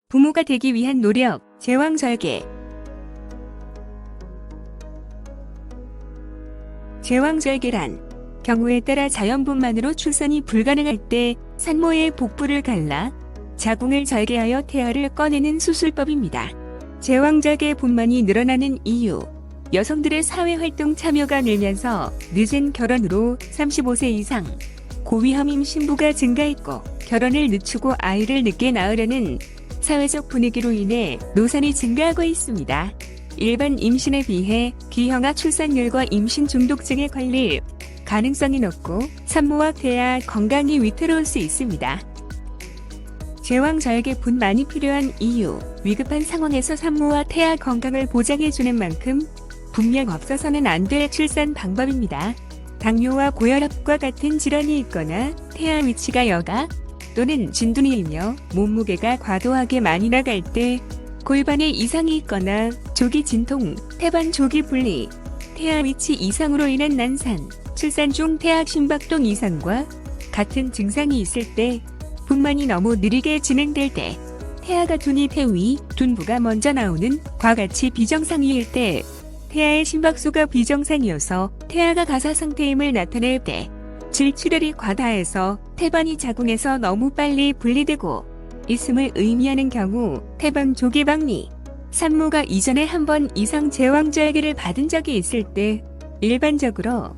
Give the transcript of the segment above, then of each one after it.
부모가 되기 위한 노력, 제왕절개. 제왕절개란 경우에 따라 자연분만으로 출산이 불가능할 때 산모의 복부를 갈라 자궁을 절개하여 태아를 꺼내는 수술법입니다. 제왕절개 분만이 늘어나는 이유, 여성들의 사회활동 참여가 늘면서 늦은 결혼으로 35세 이상 고위험 임신부가 증가했고, 결혼을 늦추고 아이를 늦게 낳으려는 사회적 분위기로 인해 노산이 증가하고 있습니다. 일반 임신에 비해 기형아 출산율과 임신 중독증에 걸릴 가능성이 높고 산모와 태아 건강이 위태로울 수 있습니다. 제왕절개 분만이 필요한 이유, 위급한 상황에서 산모와 태아 건강을 보장해주는 만큼 분명 없어서는 안 될 출산 방법입니다. 당뇨와 고혈압과 같은 질환이 있거나 태아 위치가 여가 또는 진둔이이며 몸무게가 과도하게 많이 나갈 때, 골반에 이상이 있거나 조기 진통, 태반 조기 분리, 태아 위치 이상으로 인한 난산, 출산 중 태아 심박동 이상과 같은 증상이 있을 때, 분만이 너무 느리게 진행될 때, 태아가 둔이 태위, 둔부가 먼저 나오는 과 같이 비정상일 때, 태아의 심박수가 비정상이어서 태아가 가사 상태임을 나타낼 때, 질출혈이 과다해서 태반이 자궁에서 너무 빨리 분리되고 있음을 의미하는 경우, 태반 조기 박리, 산모가 이전에 한 번 이상 제왕절개를 받은 적이 있을 때, 일반적으로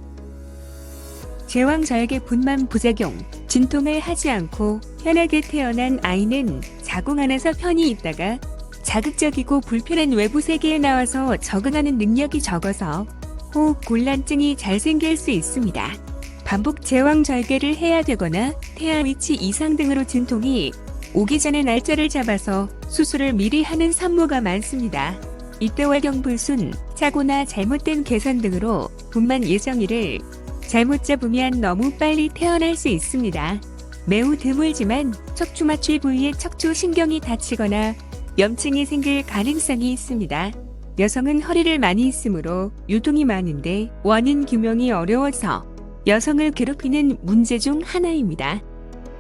제왕절개 분만 부작용, 진통을 하지 않고 편하게 태어난 아이는 자궁 안에서 편히 있다가 자극적이고 불편한 외부 세계에 나와서 적응하는 능력이 적어서 호흡 곤란증이 잘 생길 수 있습니다. 반복 제왕절개를 해야 되거나 태아 위치 이상 등으로 진통이 오기 전에 날짜를 잡아서 수술을 미리 하는 산모가 많습니다. 이때 월경불순, 착오나 잘못된 계산 등으로 분만 예정일을 잘못 잡으면 너무 빨리 태어날 수 있습니다. 매우 드물지만 척추 마취 부위의 척추 신경이 다치거나 염증이 생길 가능성이 있습니다. 여성은 허리를 많이 쓰므로 유통이 많은데 원인 규명이 어려워서 여성을 괴롭히는 문제 중 하나입니다.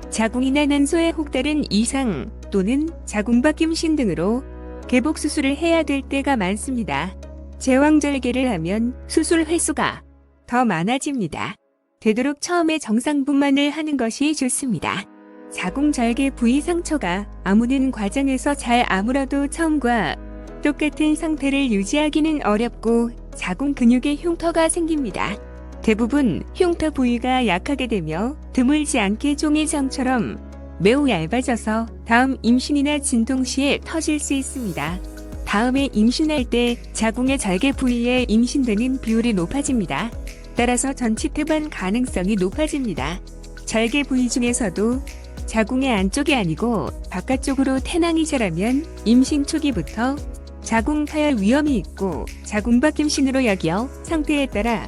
자궁이나 난소에 혹다른 이상 또는 자궁밖 임신 등으로 개복 수술을 해야 될 때가 많습니다. 제왕절개를 하면 수술 횟수가 더 많아집니다. 되도록 처음에 정상 분만을 하는 것이 좋습니다. 자궁절개 부위 상처가 아무는 과정에서 잘 아물어도 처음과 똑같은 상태를 유지하기는 어렵고 자궁 근육에 흉터가 생깁니다. 대부분 흉터 부위가 약하게 되며 드물지 않게 종이정처럼 매우 얇아져서 다음 임신이나 진통 시에 터질 수 있습니다. 다음에 임신할 때 자궁의 절개 부위에 임신되는 비율이 높아집니다. 따라서 전치태반 가능성이 높아집니다. 절개 부위 중에서도 자궁의 안쪽이 아니고 바깥쪽으로 태낭이 자라면 임신 초기부터 자궁 파열 위험이 있고 자궁밖 임신으로 여겨 상태에 따라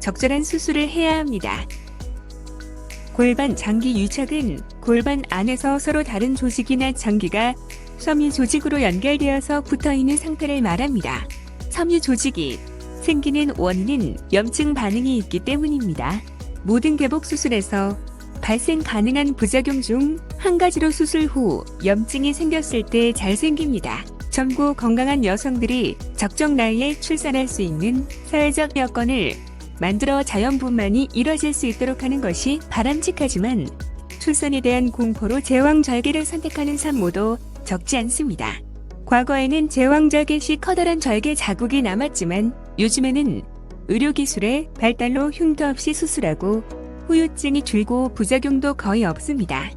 적절한 수술을 해야 합니다. 골반 장기 유착은 골반 안에서 서로 다른 조직이나 장기가 섬유 조직으로 연결되어서 붙어있는 상태를 말합니다. 섬유 조직이 생기는 원인은 염증 반응이 있기 때문입니다. 모든 개복 수술에서 발생 가능한 부작용 중 한 가지로 수술 후 염증이 생겼을 때 잘 생깁니다. 젊고 건강한 여성들이 적정 나이에 출산할 수 있는 사회적 여건을 만들어 자연분만이 이뤄질 수 있도록 하는 것이 바람직하지만, 출산에 대한 공포로 제왕절개를 선택하는 산모도 적지 않습니다. 과거에는 제왕절개 시 커다란 절개 자국이 남았지만 요즘에는 의료기술의 발달로 흉터 없이 수술하고 후유증이 줄고 부작용도 거의 없습니다.